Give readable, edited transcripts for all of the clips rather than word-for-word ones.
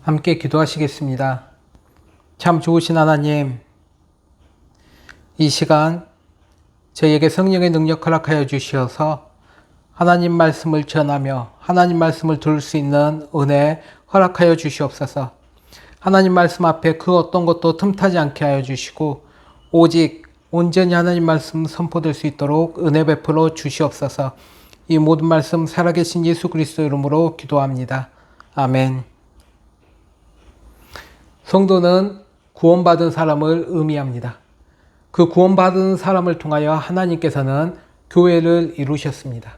함께 기도하시겠습니다. 참 좋으신 하나님, 이 시간 저희에게 성령의 능력 허락하여 주시어서 하나님 말씀을 전하며 하나님 말씀을 들을 수 있는 은혜 허락하여 주시옵소서. 하나님 말씀 앞에 그 어떤 것도 틈타지 않게 하여 주시고 오직 온전히 하나님 말씀 선포될 수 있도록 은혜 베풀어 주시옵소서. 이 모든 말씀 살아계신 예수 그리스도 이름으로 기도합니다. 아멘. 성도는 구원받은 사람을 의미합니다. 그 구원받은 사람을 통하여 하나님께서는 교회를 이루셨습니다.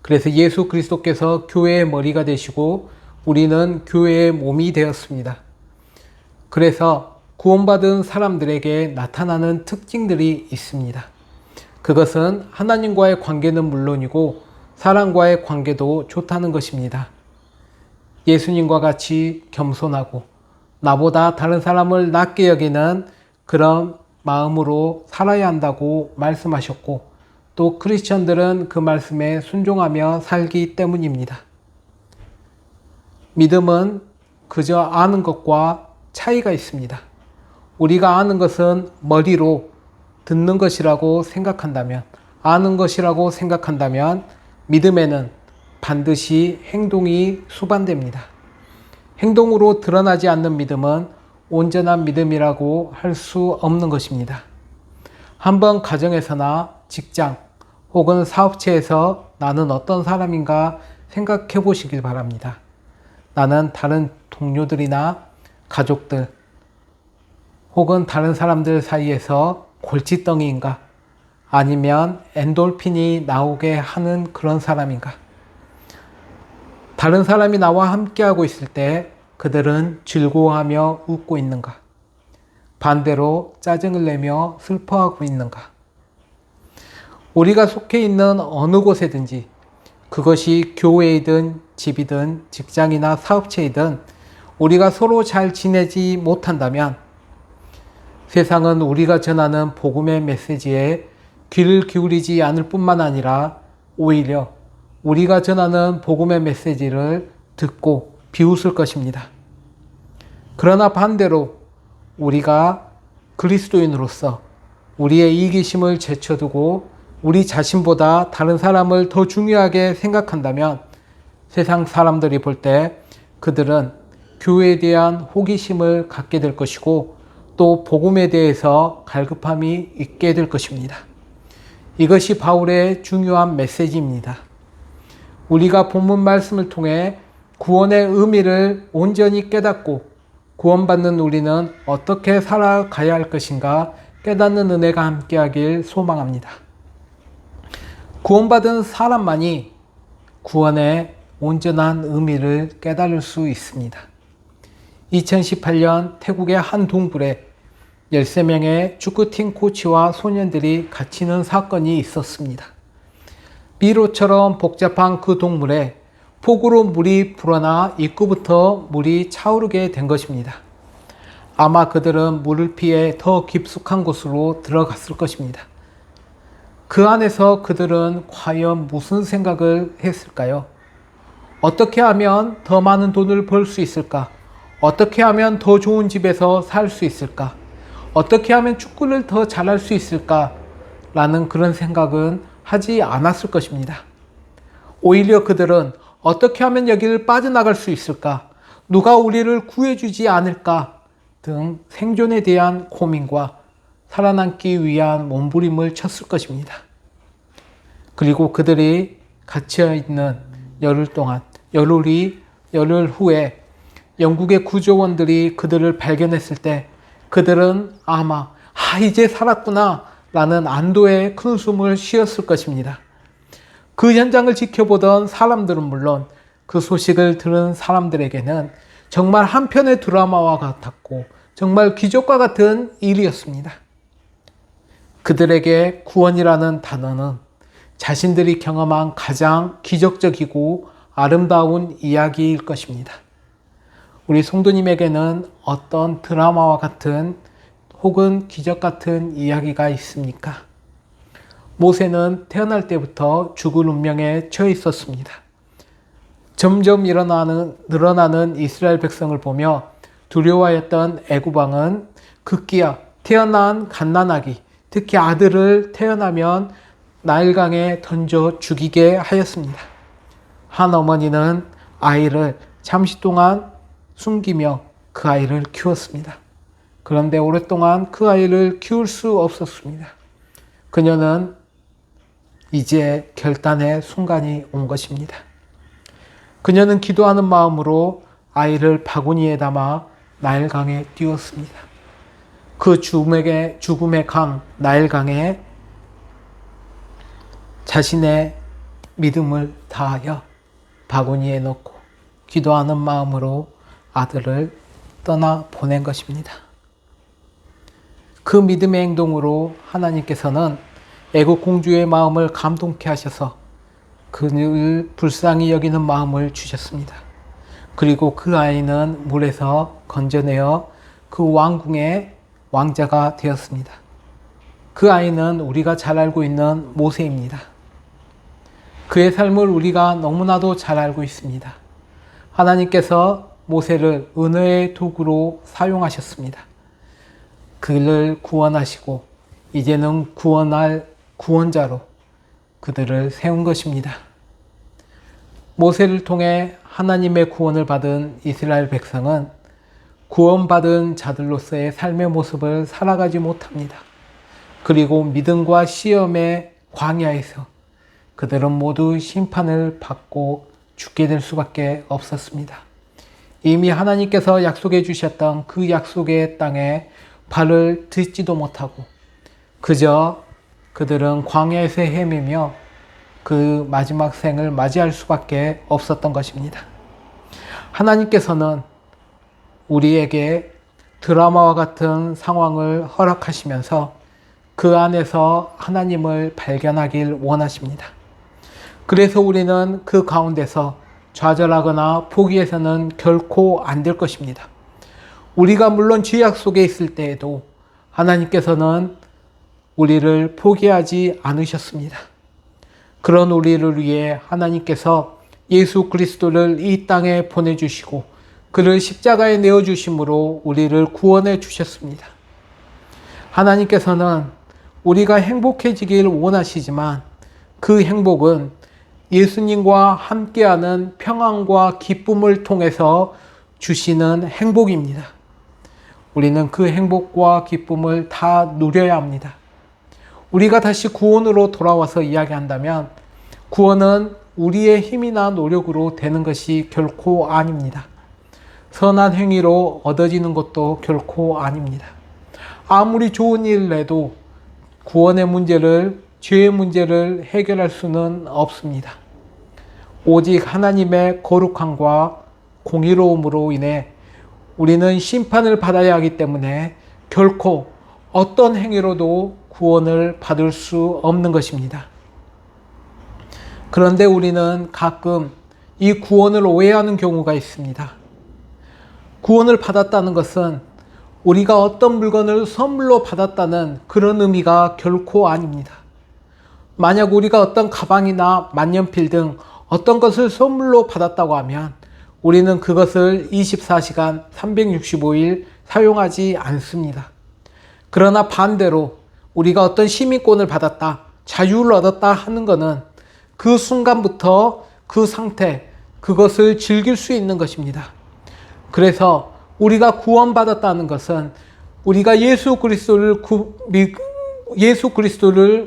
그래서 예수 그리스도께서 교회의 머리가 되시고 우리는 교회의 몸이 되었습니다. 그래서 구원받은 사람들에게 나타나는 특징들이 있습니다. 그것은 하나님과의 관계는 물론이고 사람과의 관계도 좋다는 것입니다. 예수님과 같이 겸손하고 나보다 다른 사람을 낮게 여기는 그런 마음으로 살아야 한다고 말씀하셨고 또 크리스천들은 그 말씀에 순종하며 살기 때문입니다. 믿음은 그저 아는 것과 차이가 있습니다. 우리가 아는 것은 머리로 듣는 것이라고 생각한다면, 아는 것이라고 생각한다면 믿음에는 반드시 행동이 수반됩니다. 행동으로 드러나지 않는 믿음은 온전한 믿음이라고 할 수 없는 것입니다. 한번 가정에서나 직장 혹은 사업체에서 나는 어떤 사람인가 생각해 보시길 바랍니다. 나는 다른 동료들이나 가족들 혹은 다른 사람들 사이에서 골칫덩이인가? 아니면 엔돌핀이 나오게 하는 그런 사람인가? 다른 사람이 나와 함께하고 있을 때 그들은 즐거워하며 웃고 있는가? 반대로 짜증을 내며 슬퍼하고 있는가? 우리가 속해 있는 어느 곳에든지 그것이 교회이든 집이든 직장이나 사업체이든 우리가 서로 잘 지내지 못한다면 세상은 우리가 전하는 복음의 메시지에 귀를 기울이지 않을 뿐만 아니라 오히려 우리가 전하는 복음의 메시지를 듣고 비웃을 것입니다. 그러나 반대로 우리가 그리스도인으로서 우리의 이기심을 제쳐두고 우리 자신보다 다른 사람을 더 중요하게 생각한다면 세상 사람들이 볼 때 그들은 교회에 대한 호기심을 갖게 될 것이고 또 복음에 대해서 갈급함이 있게 될 것입니다. 이것이 바울의 중요한 메시지입니다. 우리가 본문 말씀을 통해 구원의 의미를 온전히 깨닫고 구원받는 우리는 어떻게 살아가야 할 것인가 깨닫는 은혜가 함께하길 소망합니다. 구원받은 사람만이 구원의 온전한 의미를 깨달을 수 있습니다. 2018년 태국의 한 동굴에 13명의 축구팀 코치와 소년들이 갇히는 사건이 있었습니다. 미로처럼 복잡한 그 동물에 폭우로 물이 불어나 입구부터 물이 차오르게 된 것입니다. 아마 그들은 물을 피해 더 깊숙한 곳으로 들어갔을 것입니다. 그 안에서 그들은 과연 무슨 생각을 했을까요? 어떻게 하면 더 많은 돈을 벌 수 있을까? 어떻게 하면 더 좋은 집에서 살 수 있을까? 어떻게 하면 축구를 더 잘할 수 있을까? 라는 그런 생각은 하지 않았을 것입니다. 오히려 그들은 어떻게 하면 여기를 빠져나갈 수 있을까? 누가 우리를 구해주지 않을까? 등 생존에 대한 고민과 살아남기 위한 몸부림을 쳤을 것입니다. 그리고 그들이 갇혀있는 열흘 동안, 열흘 후에 영국의 구조원들이 그들을 발견했을 때 그들은 아마 이제 살았구나 라는 안도의 큰 숨을 쉬었을 것입니다. 그 현장을 지켜보던 사람들은 물론 그 소식을 들은 사람들에게는 정말 한편의 드라마와 같았고 정말 기적과 같은 일이었습니다. 그들에게 구원이라는 단어는 자신들이 경험한 가장 기적적이고 아름다운 이야기일 것입니다. 우리 성도님에게는 어떤 드라마와 같은 혹은 기적 같은 이야기가 있습니까? 모세는 태어날 때부터 죽을 운명에 처해 있었습니다. 점점 늘어나는 이스라엘 백성을 보며 두려워했던 애굽 왕은 급기야 태어난 갓난아기, 특히 아들을 태어나면 나일강에 던져 죽이게 하였습니다. 한 어머니는 아이를 잠시 동안 숨기며 그 아이를 키웠습니다. 그런데 오랫동안 그 아이를 키울 수 없었습니다. 그녀는 이제 결단의 순간이 온 것입니다. 그녀는 기도하는 마음으로 아이를 바구니에 담아 나일강에 띄웠습니다. 그 죽음의 강 나일강에 자신의 믿음을 다하여 바구니에 넣고 기도하는 마음으로 아들을 떠나 보낸 것입니다. 그 믿음의 행동으로 하나님께서는 애국 공주의 마음을 감동케 하셔서 그를 불쌍히 여기는 마음을 주셨습니다. 그리고 그 아이는 물에서 건져내어 그 왕궁의 왕자가 되었습니다. 그 아이는 우리가 잘 알고 있는 모세입니다. 그의 삶을 우리가 너무나도 잘 알고 있습니다. 하나님께서 모세를 은혜의 도구로 사용하셨습니다. 그를 구원하시고 이제는 구원할 구원자로 그들을 세운 것입니다. 모세를 통해 하나님의 구원을 받은 이스라엘 백성은 구원받은 자들로서의 삶의 모습을 살아가지 못합니다. 그리고 믿음과 시험의 광야에서 그들은 모두 심판을 받고 죽게 될 수밖에 없었습니다. 이미 하나님께서 약속해 주셨던 그 약속의 땅에 발을 딛지도 못하고 그저 그들은 광야에서 헤매며 그 마지막 생을 맞이할 수밖에 없었던 것입니다. 하나님께서는 우리에게 드라마와 같은 상황을 허락하시면서 그 안에서 하나님을 발견하길 원하십니다. 그래서 우리는 그 가운데서 좌절하거나 포기해서는 결코 안 될 것입니다. 우리가 물론 죄악 속에 있을 때에도 하나님께서는 우리를 포기하지 않으셨습니다. 그런 우리를 위해 하나님께서 예수 그리스도를 이 땅에 보내주시고 그를 십자가에 내어주심으로 우리를 구원해 주셨습니다. 하나님께서는 우리가 행복해지길 원하시지만 그 행복은 예수님과 함께하는 평안과 기쁨을 통해서 주시는 행복입니다. 우리는 그 행복과 기쁨을 다 누려야 합니다. 우리가 다시 구원으로 돌아와서 이야기한다면 구원은 우리의 힘이나 노력으로 되는 것이 결코 아닙니다. 선한 행위로 얻어지는 것도 결코 아닙니다. 아무리 좋은 일을 해도 구원의 문제를, 죄의 문제를 해결할 수는 없습니다. 오직 하나님의 거룩함과 공의로움으로 인해 우리는 심판을 받아야 하기 때문에 결코 어떤 행위로도 구원을 받을 수 없는 것입니다. 그런데 우리는 가끔 이 구원을 오해하는 경우가 있습니다. 구원을 받았다는 것은 우리가 어떤 물건을 선물로 받았다는 그런 의미가 결코 아닙니다. 만약 우리가 어떤 가방이나 만년필 등 어떤 것을 선물로 받았다고 하면 우리는 그것을 24시간 365일 사용하지 않습니다. 그러나 반대로 우리가 어떤 시민권을 받았다, 자유를 얻었다 하는 것은 그 순간부터 그 상태, 그것을 즐길 수 있는 것입니다. 그래서 우리가 구원받았다는 것은 우리가 예수 그리스도를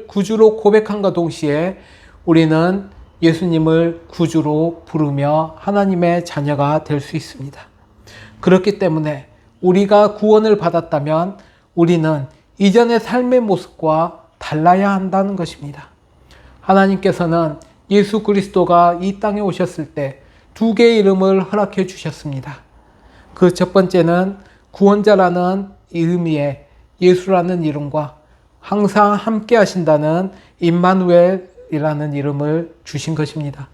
구주로 고백함과 동시에 우리는 예수님을 구주로 부르며 하나님의 자녀가 될 수 있습니다. 그렇기 때문에 우리가 구원을 받았다면 우리는 이전의 삶의 모습과 달라야 한다는 것입니다. 하나님께서는 예수 그리스도가 이 땅에 오셨을 때 두 개의 이름을 허락해 주셨습니다. 그 첫 번째는 구원자라는 의미의 예수라는 이름과 항상 함께 하신다는 임마누엘이라는 이름을 주신 것입니다.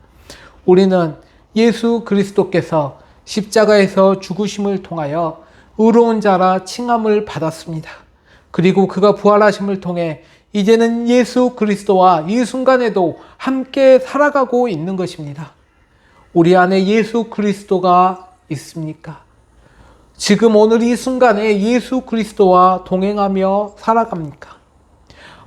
우리는 예수 그리스도께서 십자가에서 죽으심을 통하여 의로운 자라 칭함을 받았습니다. 그리고 그가 부활하심을 통해 이제는 예수 그리스도와 이 순간에도 함께 살아가고 있는 것입니다. 우리 안에 예수 그리스도가 있습니까? 지금 오늘 이 순간에 예수 그리스도와 동행하며 살아갑니까?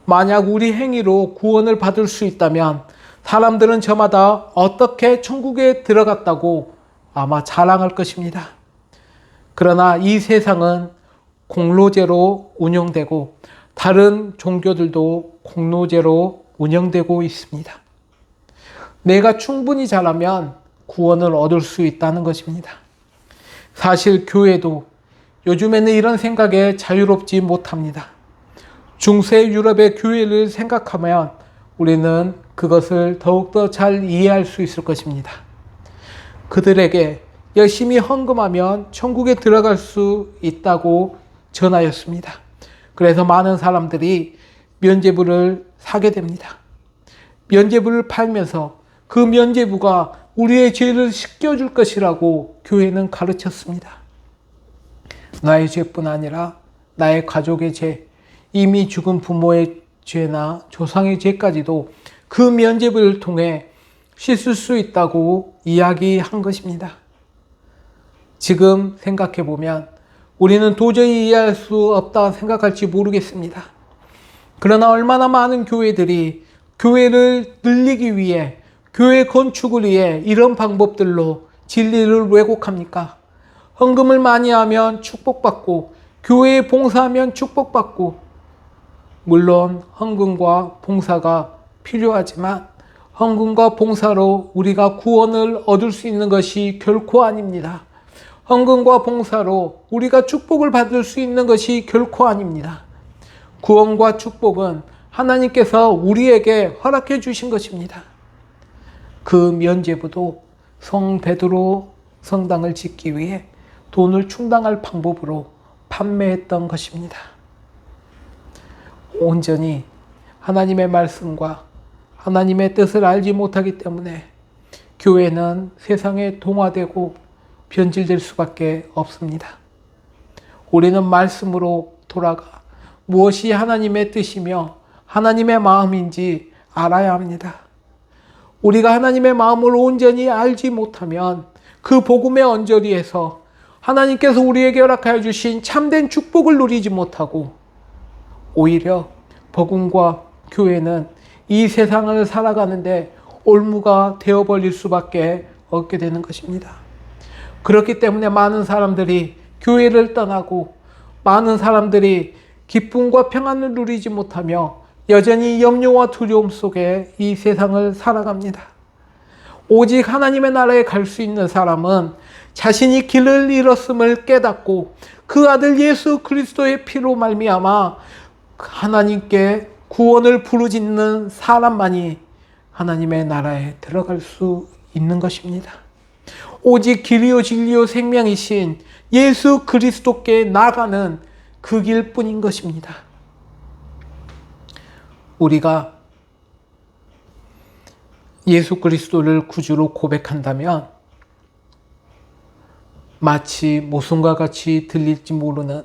만약 우리 행위로 구원을 받을 수 있다면 사람들은 저마다 어떻게 천국에 들어갔다고 아마 자랑할 것입니다. 그러나 이 세상은 공로제로 운영되고 다른 종교들도 공로제로 운영되고 있습니다. 내가 충분히 잘하면 구원을 얻을 수 있다는 것입니다. 사실 교회도 요즘에는 이런 생각에 자유롭지 못합니다. 중세 유럽의 교회를 생각하면 우리는 그것을 더욱더 잘 이해할 수 있을 것입니다. 그들에게 열심히 헌금하면 천국에 들어갈 수 있다고 전하였습니다. 그래서 많은 사람들이 면죄부를 사게 됩니다. 면죄부를 팔면서 그 면죄부가 우리의 죄를 씻겨줄 것이라고 교회는 가르쳤습니다. 나의 죄뿐 아니라 나의 가족의 죄, 이미 죽은 부모의 죄나 조상의 죄까지도 그 면죄부를 통해 씻을 수 있다고 이야기한 것입니다. 지금 생각해보면 우리는 도저히 이해할 수 없다 생각할지 모르겠습니다. 그러나 얼마나 많은 교회들이 교회를 늘리기 위해, 교회 건축을 위해 이런 방법들로 진리를 왜곡합니까? 헌금을 많이 하면 축복받고, 교회에 봉사하면 축복받고, 물론 헌금과 봉사가 필요하지만 헌금과 봉사로 우리가 구원을 얻을 수 있는 것이 결코 아닙니다. 헌금과 봉사로 우리가 축복을 받을 수 있는 것이 결코 아닙니다. 구원과 축복은 하나님께서 우리에게 허락해 주신 것입니다. 그 면죄부도 성 베드로 성당을 짓기 위해 돈을 충당할 방법으로 판매했던 것입니다. 온전히 하나님의 말씀과 하나님의 뜻을 알지 못하기 때문에 교회는 세상에 동화되고 변질될 수밖에 없습니다. 우리는 말씀으로 돌아가 무엇이 하나님의 뜻이며 하나님의 마음인지 알아야 합니다. 우리가 하나님의 마음을 온전히 알지 못하면 그 복음의 언저리에서 하나님께서 우리에게 허락하여 주신 참된 축복을 누리지 못하고 오히려 복음과 교회는 이 세상을 살아가는데 올무가 되어버릴 수밖에 없게 되는 것입니다. 그렇기 때문에 많은 사람들이 교회를 떠나고 많은 사람들이 기쁨과 평안을 누리지 못하며 여전히 염려와 두려움 속에 이 세상을 살아갑니다. 오직 하나님의 나라에 갈 수 있는 사람은 자신이 길을 잃었음을 깨닫고 그 아들 예수 그리스도의 피로 말미암아 하나님께 구원을 부르짖는 사람만이 하나님의 나라에 들어갈 수 있는 것입니다. 오직 길이요 진리요 생명이신 예수 그리스도께 나가는 그 길뿐인 것입니다. 우리가 예수 그리스도를 구주로 고백한다면 마치 모순과 같이 들릴지 모르는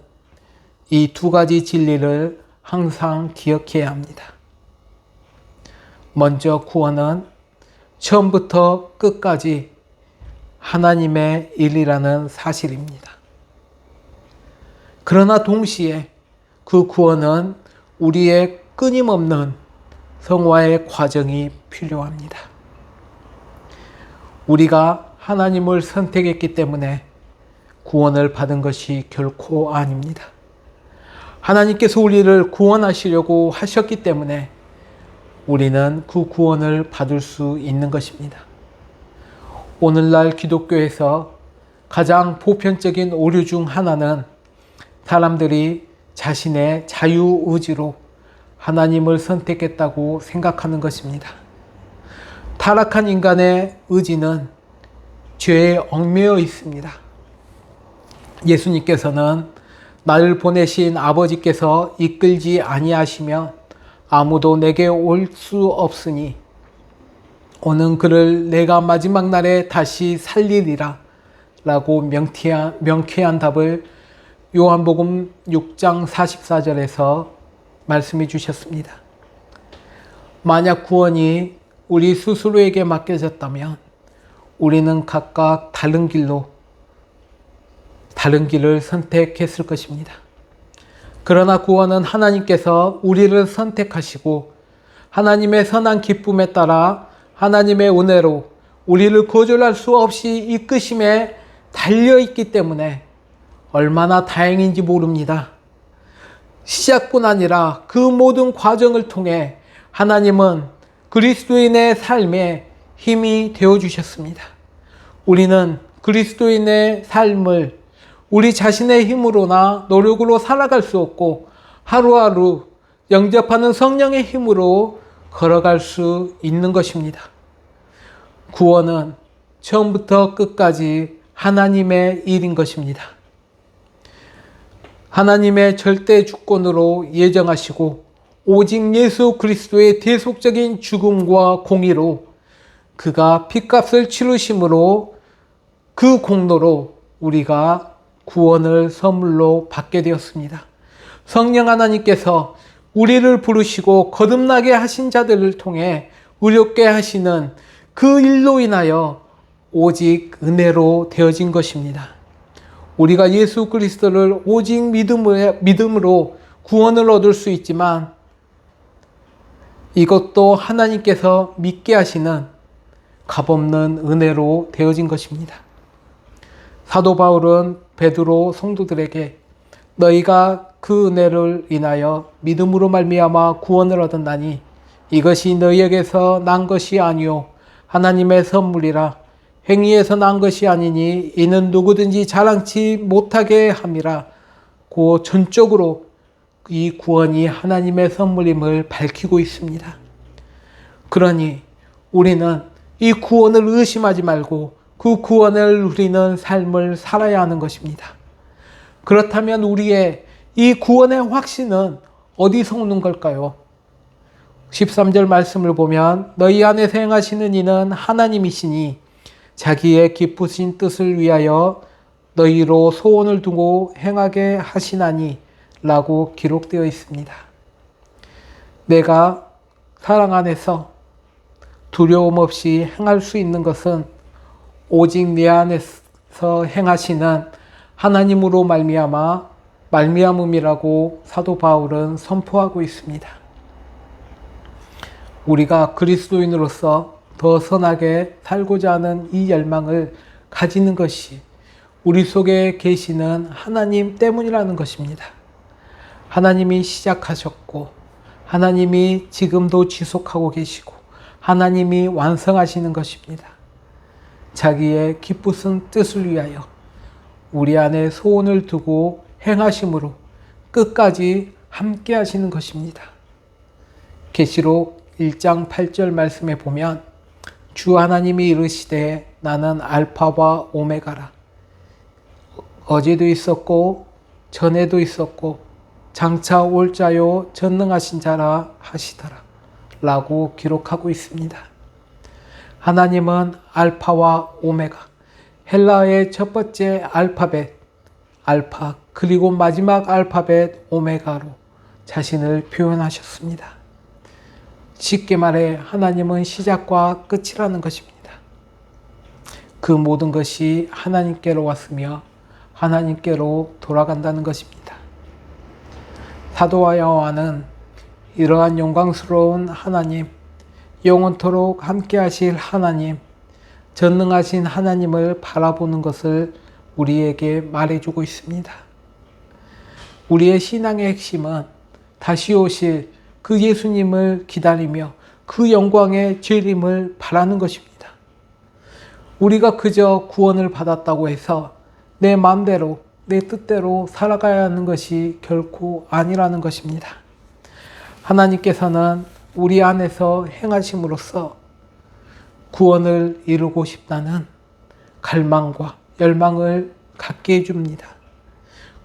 이 두 가지 진리를 항상 기억해야 합니다. 먼저 구원은 처음부터 끝까지 하나님의 일이라는 사실입니다. 그러나 동시에 그 구원은 우리의 끊임없는 성화의 과정이 필요합니다. 우리가 하나님을 선택했기 때문에 구원을 받은 것이 결코 아닙니다. 하나님께서 우리를 구원하시려고 하셨기 때문에 우리는 그 구원을 받을 수 있는 것입니다. 오늘날 기독교에서 가장 보편적인 오류 중 하나는 사람들이 자신의 자유의지로 하나님을 선택했다고 생각하는 것입니다. 타락한 인간의 의지는 죄에 얽매여 있습니다. 예수님께서는 나를 보내신 아버지께서 이끌지 아니하시면 아무도 내게 올 수 없으니 오는 그를 내가 마지막 날에 다시 살리리라 라고 명쾌한 답을 요한복음 6장 44절에서 말씀해 주셨습니다. 만약 구원이 우리 스스로에게 맡겨졌다면 우리는 각각 다른 길을 선택했을 것입니다. 그러나 구원은 하나님께서 우리를 선택하시고 하나님의 선한 기쁨에 따라 하나님의 은혜로 우리를 거절할 수 없이 이끄심에 달려있기 때문에 얼마나 다행인지 모릅니다. 시작뿐 아니라 그 모든 과정을 통해 하나님은 그리스도인의 삶에 힘이 되어주셨습니다. 우리는 그리스도인의 삶을 우리 자신의 힘으로나 노력으로 살아갈 수 없고 하루하루 영접하는 성령의 힘으로 걸어갈 수 있는 것입니다. 구원은 처음부터 끝까지 하나님의 일인 것입니다. 하나님의 절대 주권으로 예정하시고 오직 예수 그리스도의 대속적인 죽음과 공의로 그가 핏값을 치르심으로 그 공로로 우리가 구원을 선물로 받게 되었습니다. 성령 하나님께서 우리를 부르시고 거듭나게 하신 자들을 통해 의롭게 하시는 그 일로 인하여 오직 은혜로 되어진 것입니다. 우리가 예수 그리스도를 오직 믿음으로 구원을 얻을 수 있지만 이것도 하나님께서 믿게 하시는 값없는 은혜로 되어진 것입니다. 사도 바울은 베드로 성도들에게 너희가 그 은혜를 인하여 믿음으로 말미암아 구원을 얻었나니 이것이 너희에게서 난 것이 아니요 하나님의 선물이라 행위에서 난 것이 아니니 이는 누구든지 자랑치 못하게 함이라 고 전적으로 이 구원이 하나님의 선물임을 밝히고 있습니다. 그러니 우리는 이 구원을 의심하지 말고 그 구원을 누리는 삶을 살아야 하는 것입니다. 그렇다면 우리의 이 구원의 확신은 어디서 오는 걸까요? 13절 말씀을 보면 너희 안에서 행하시는 이는 하나님이시니 자기의 기쁘신 뜻을 위하여 너희로 소원을 두고 행하게 하시나니 라고 기록되어 있습니다. 내가 사랑 안에서 두려움 없이 행할 수 있는 것은 오직 내 안에서 행하시는 하나님으로 말미암음이라고 사도 바울은 선포하고 있습니다. 우리가 그리스도인으로서 더 선하게 살고자 하는 이 열망을 가지는 것이 우리 속에 계시는 하나님 때문이라는 것입니다. 하나님이 시작하셨고 하나님이 지금도 지속하고 계시고 하나님이 완성하시는 것입니다. 자기의 기쁘신 뜻을 위하여 우리 안에 소원을 두고 행하심으로 끝까지 함께 하시는 것입니다. 계시록 1장 8절 말씀에 보면 주 하나님이 이르시되 나는 알파와 오메가라. 어제도 있었고 전에도 있었고 장차 올 자요 전능하신 자라 하시더라 라고 기록하고 있습니다. 하나님은 알파와 오메가, 헬라어의 첫 번째 알파벳 알파 그리고 마지막 알파벳 오메가로 자신을 표현하셨습니다. 쉽게 말해 하나님은 시작과 끝이라는 것입니다. 그 모든 것이 하나님께로 왔으며 하나님께로 돌아간다는 것입니다. 사도와 요한은 이러한 영광스러운 하나님, 영원토록 함께 하실 하나님, 전능하신 하나님을 바라보는 것을 우리에게 말해주고 있습니다. 우리의 신앙의 핵심은 다시 오실 그 예수님을 기다리며 그 영광의 재림을 바라는 것입니다. 우리가 그저 구원을 받았다고 해서 내 마음대로 내 뜻대로 살아가야 하는 것이 결코 아니라는 것입니다. 하나님께서는 우리 안에서 행하심으로써 구원을 이루고 싶다는 갈망과 열망을 갖게 해줍니다.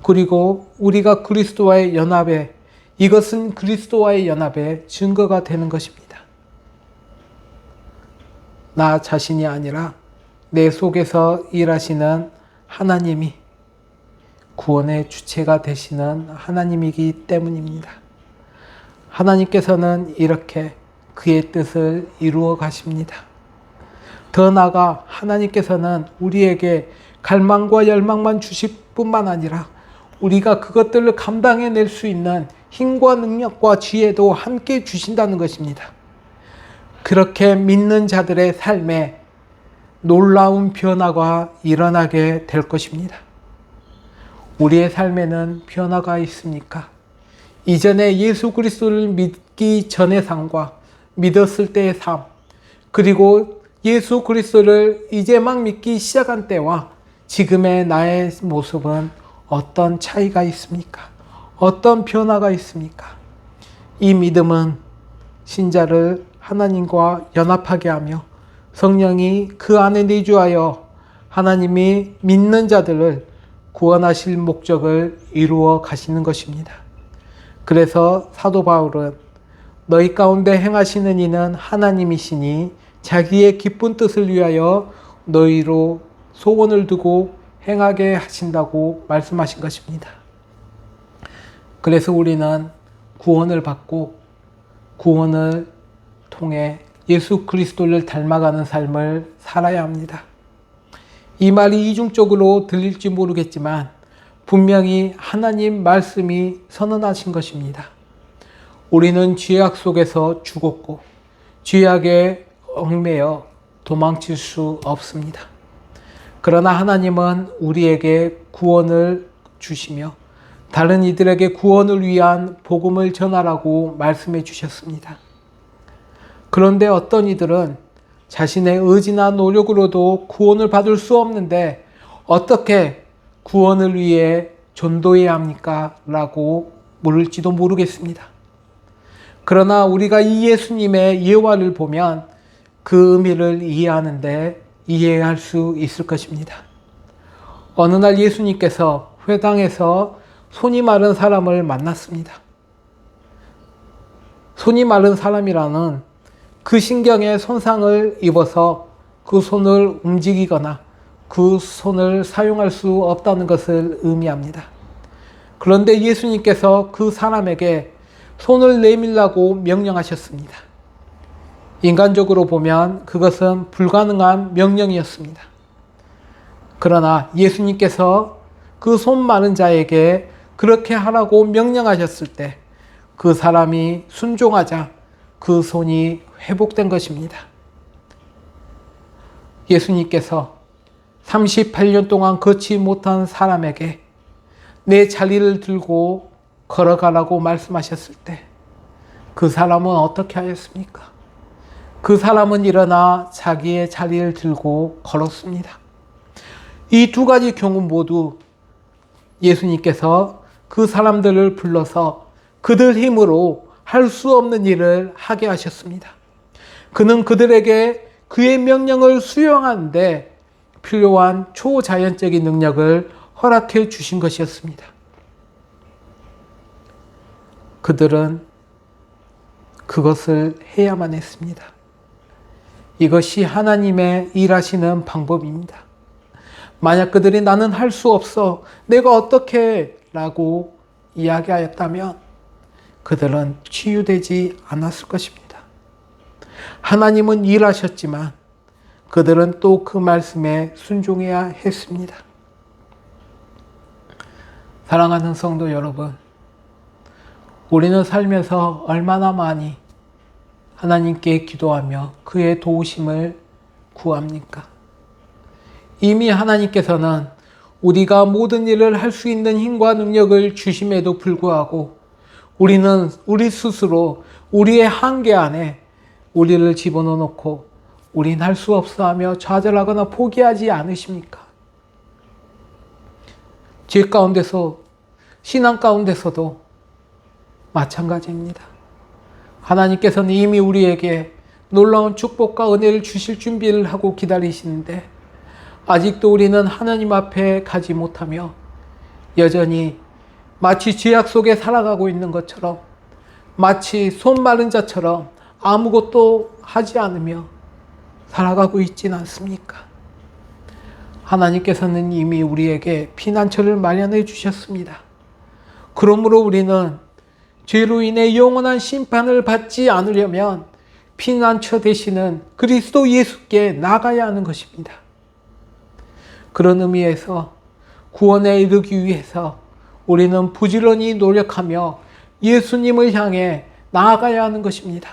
그리고 우리가 그리스도와의 연합에 이것은 그리스도와의 연합의 증거가 되는 것입니다. 나 자신이 아니라 내 속에서 일하시는 하나님이 구원의 주체가 되시는 하나님이기 때문입니다. 하나님께서는 이렇게 그의 뜻을 이루어 가십니다. 더 나아가 하나님께서는 우리에게 갈망과 열망만 주실 뿐만 아니라 우리가 그것들을 감당해낼 수 있는 힘과 능력과 지혜도 함께 주신다는 것입니다. 그렇게 믿는 자들의 삶에 놀라운 변화가 일어나게 될 것입니다. 우리의 삶에는 변화가 있습니까? 이전에 예수 그리스도를 믿기 전의 삶과 믿었을 때의 삶, 그리고 예수 그리스도를 이제 막 믿기 시작한 때와 지금의 나의 모습은 어떤 차이가 있습니까? 어떤 변화가 있습니까? 이 믿음은 신자를 하나님과 연합하게 하며 성령이 그 안에 내주하여 하나님이 믿는 자들을 구원하실 목적을 이루어 가시는 것입니다. 그래서 사도 바울은 너희 가운데 행하시는 이는 하나님이시니 자기의 기쁜 뜻을 위하여 너희로 소원을 두고 행하게 하신다고 말씀하신 것입니다. 그래서 우리는 구원을 받고 구원을 통해 예수 그리스도를 닮아가는 삶을 살아야 합니다. 이 말이 이중적으로 들릴지 모르겠지만 분명히 하나님 말씀이 선언하신 것입니다. 우리는 죄악 속에서 죽었고 죄악에 얽매여 도망칠 수 없습니다. 그러나 하나님은 우리에게 구원을 주시며 다른 이들에게 구원을 위한 복음을 전하라고 말씀해 주셨습니다. 그런데 어떤 이들은 자신의 의지나 노력으로도 구원을 받을 수 없는데 어떻게 구원을 위해 전도해야 합니까? 라고 물을지도 모르겠습니다. 그러나 우리가 이 예수님의 예화를 보면 그 의미를 이해하는데 이해할 수 있을 것입니다. 어느 날 예수님께서 회당에서 손이 마른 사람을 만났습니다. 손이 마른 사람이라는 그 신경에 손상을 입어서 그 손을 움직이거나 그 손을 사용할 수 없다는 것을 의미합니다. 그런데 예수님께서 그 사람에게 손을 내밀라고 명령하셨습니다. 인간적으로 보면 그것은 불가능한 명령이었습니다. 그러나 예수님께서 그 손 마른 자에게 그렇게 하라고 명령하셨을 때 그 사람이 순종하자 그 손이 회복된 것입니다. 예수님께서 38년 동안 걷지 못한 사람에게 내 자리를 들고 걸어가라고 말씀하셨을 때 그 사람은 어떻게 하였습니까? 그 사람은 일어나 자기의 자리를 들고 걸었습니다. 이 두 가지 경우 모두 예수님께서 그 사람들을 불러서 그들 힘으로 할 수 없는 일을 하게 하셨습니다. 그는 그들에게 그의 명령을 수용하는데 필요한 초자연적인 능력을 허락해 주신 것이었습니다. 그들은 그것을 해야만 했습니다. 이것이 하나님의 일하시는 방법입니다. 만약 그들이 나는 할 수 없어, 내가 어떻게 라고 이야기하였다면 그들은 치유되지 않았을 것입니다. 하나님은 일하셨지만 그들은 또 그 말씀에 순종해야 했습니다. 사랑하는 성도 여러분, 우리는 살면서 얼마나 많이 하나님께 기도하며 그의 도우심을 구합니까? 이미 하나님께서는 우리가 모든 일을 할 수 있는 힘과 능력을 주심에도 불구하고 우리는 우리 스스로 우리의 한계 안에 우리를 집어넣어 놓고 우린 할 수 없어 하며 좌절하거나 포기하지 않으십니까? 죄 가운데서, 신앙 가운데서도 마찬가지입니다. 하나님께서는 이미 우리에게 놀라운 축복과 은혜를 주실 준비를 하고 기다리시는데 아직도 우리는 하나님 앞에 가지 못하며 여전히 마치 죄악 속에 살아가고 있는 것처럼, 마치 손 마른 자처럼 아무것도 하지 않으며 살아가고 있진 않습니까? 하나님께서는 이미 우리에게 피난처를 마련해 주셨습니다. 그러므로 우리는 죄로 인해 영원한 심판을 받지 않으려면 피난처 되시는 그리스도 예수께 나가야 하는 것입니다. 그런 의미에서 구원에 이르기 위해서 우리는 부지런히 노력하며 예수님을 향해 나아가야 하는 것입니다.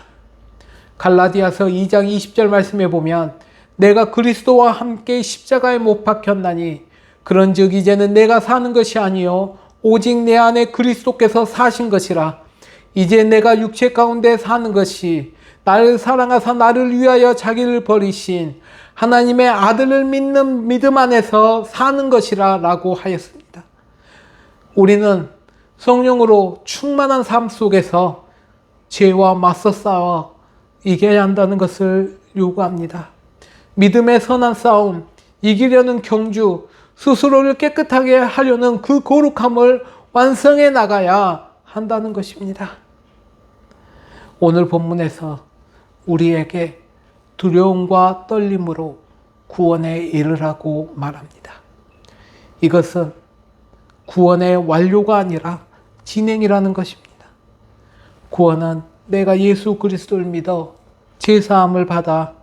갈라디아서 2장 20절 말씀에 보면 내가 그리스도와 함께 십자가에 못 박혔나니 그런즉 이제는 내가 사는 것이 아니요 오직 내 안에 그리스도께서 사신 것이라. 이제 내가 육체 가운데 사는 것이 나를 사랑하사 나를 위하여 자기를 버리신 하나님의 아들을 믿는 믿음 안에서 사는 것이라 라고 하였습니다. 우리는 성령으로 충만한 삶 속에서 죄와 맞서 싸워 이겨야 한다는 것을 요구합니다. 믿음의 선한 싸움, 이기려는 경주, 스스로를 깨끗하게 하려는 그 거룩함을 완성해 나가야 한다는 것입니다. 오늘 본문에서 우리에게 두려움과 떨림으로 구원에 이르라고 말합니다. 이것은 구원의 완료가 아니라 진행이라는 것입니다. 구원은 내가 예수 그리스도를 믿어 죄사함을 받아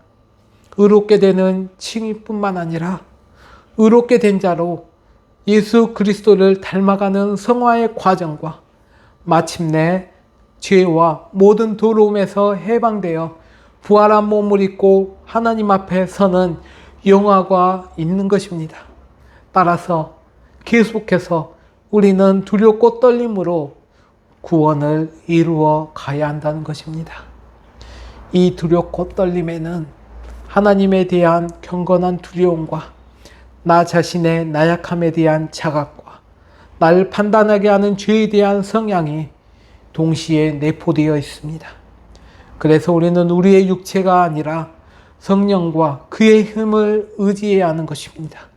의롭게 되는 칭의뿐만 아니라 의롭게 된 자로 예수 그리스도를 닮아가는 성화의 과정과 마침내 죄와 모든 더러움에서 해방되어 부활한 몸을 입고 하나님 앞에 서는 영화가 있는 것입니다. 따라서 계속해서 우리는 두렵고 떨림으로 구원을 이루어 가야 한다는 것입니다. 이 두렵고 떨림에는 하나님에 대한 경건한 두려움과 나 자신의 나약함에 대한 자각과 나를 판단하게 하는 죄에 대한 성향이 동시에 내포되어 있습니다. 그래서 우리는 우리의 육체가 아니라 성령과 그의 힘을 의지해야 하는 것입니다.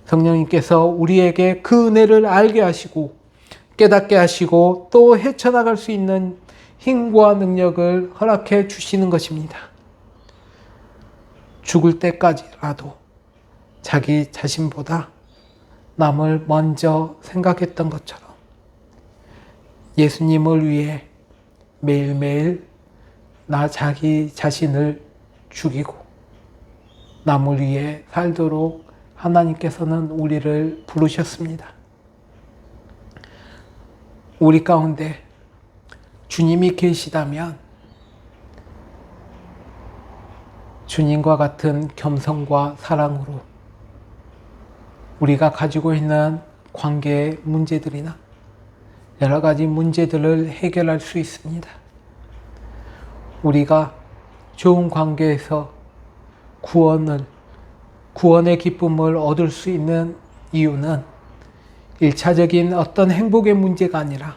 성령님께서 우리에게 그 은혜를 알게 하시고 깨닫게 하시고 또 헤쳐나갈 수 있는 힘과 능력을 허락해 주시는 것입니다. 죽을 때까지라도 자기 자신보다 남을 먼저 생각했던 것처럼 예수님을 위해 매일매일 자기 자신을 죽이고 남을 위해 살도록 하나님께서는 우리를 부르셨습니다. 우리 가운데 주님이 계시다면 주님과 같은 겸손과 사랑으로 우리가 가지고 있는 관계의 문제들이나 여러 가지 문제들을 해결할 수 있습니다. 우리가 좋은 관계에서 구원의 기쁨을 얻을 수 있는 이유는 1차적인 어떤 행복의 문제가 아니라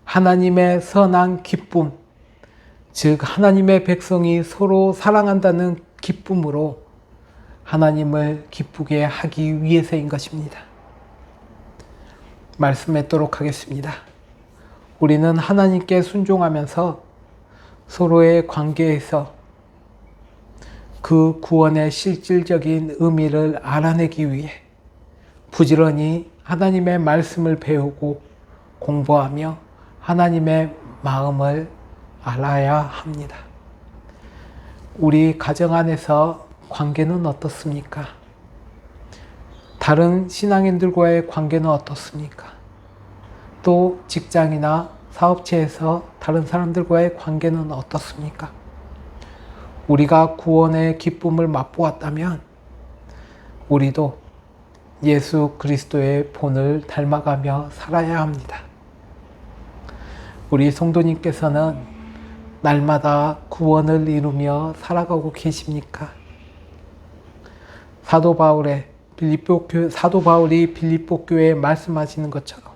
하나님의 선한 기쁨, 즉 하나님의 백성이 서로 사랑한다는 기쁨으로 하나님을 기쁘게 하기 위해서인 것입니다. 말씀했도록 하겠습니다. 우리는 하나님께 순종하면서 서로의 관계에서 그 구원의 실질적인 의미를 알아내기 위해 부지런히 하나님의 말씀을 배우고 공부하며 하나님의 마음을 알아야 합니다. 우리 가정 안에서 관계는 어떻습니까? 다른 신앙인들과의 관계는 어떻습니까? 또 직장이나 사업체에서 다른 사람들과의 관계는 어떻습니까? 우리가 구원의 기쁨을 맛보았다면 우리도 예수 그리스도의 본을 닮아가며 살아야 합니다. 우리 성도님께서는 날마다 구원을 이루며 살아가고 계십니까? 사도 바울이 빌립보 교회에 말씀하시는 것처럼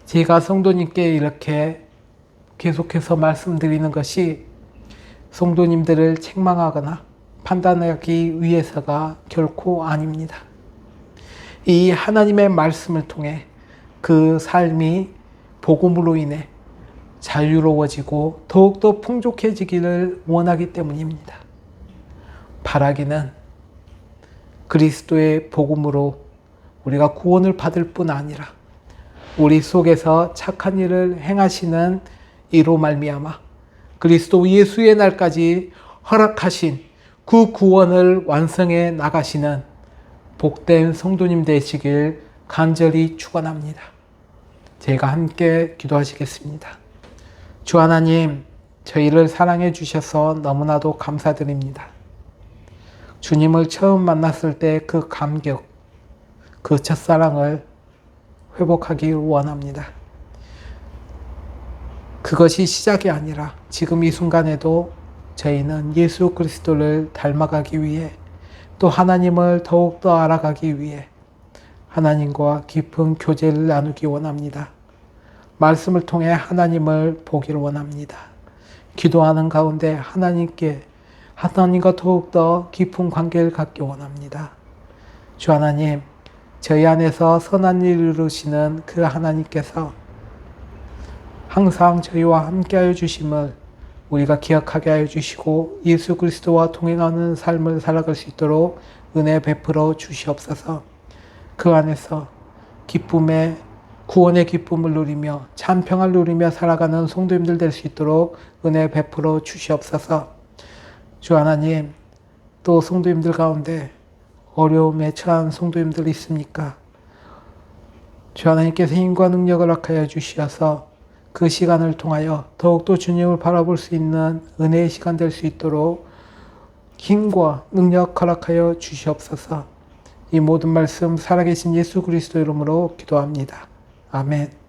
제가 성도님께 이렇게 계속해서 말씀드리는 것이 성도님들을 책망하거나 판단하기 위해서가 결코 아닙니다. 이 하나님의 말씀을 통해 그 삶이 복음으로 인해 자유로워지고 더욱더 풍족해지기를 원하기 때문입니다. 바라기는 그리스도의 복음으로 우리가 구원을 받을 뿐 아니라 우리 속에서 착한 일을 행하시는 이로 말미암아 그리스도 예수의 날까지 허락하신 그 구원을 완성해 나가시는 복된 성도님 되시길 간절히 축원합니다. 제가 함께 기도하시겠습니다. 주 하나님, 저희를 사랑해 주셔서 너무나도 감사드립니다. 주님을 처음 만났을 때 그 감격, 그 첫사랑을 회복하길 원합니다. 그것이 시작이 아니라 지금 이 순간에도 저희는 예수 그리스도를 닮아가기 위해 또 하나님을 더욱더 알아가기 위해 하나님과 깊은 교제를 나누기 원합니다. 말씀을 통해 하나님을 보기를 원합니다. 기도하는 가운데 하나님과 더욱더 깊은 관계를 갖기 원합니다. 주 하나님, 저희 안에서 선한 일을 이루시는 그 하나님께서 항상 저희와 함께하여 주심을 우리가 기억하게 하여 주시고 예수 그리스도와 동행하는 삶을 살아갈 수 있도록 은혜 베풀어 주시옵소서. 그 안에서 구원의 기쁨을 누리며 참 평안을 누리며 살아가는 성도님들 될 수 있도록 은혜 베풀어 주시옵소서. 주 하나님, 또 성도님들 가운데 어려움에 처한 성도님들 있습니까? 주 하나님께서 힘과 능력을 허락하여 주시어서 그 시간을 통하여 더욱더 주님을 바라볼 수 있는 은혜의 시간 될 수 있도록 힘과 능력 허락하여 주시옵소서. 이 모든 말씀 살아계신 예수 그리스도 이름으로 기도합니다. 아멘.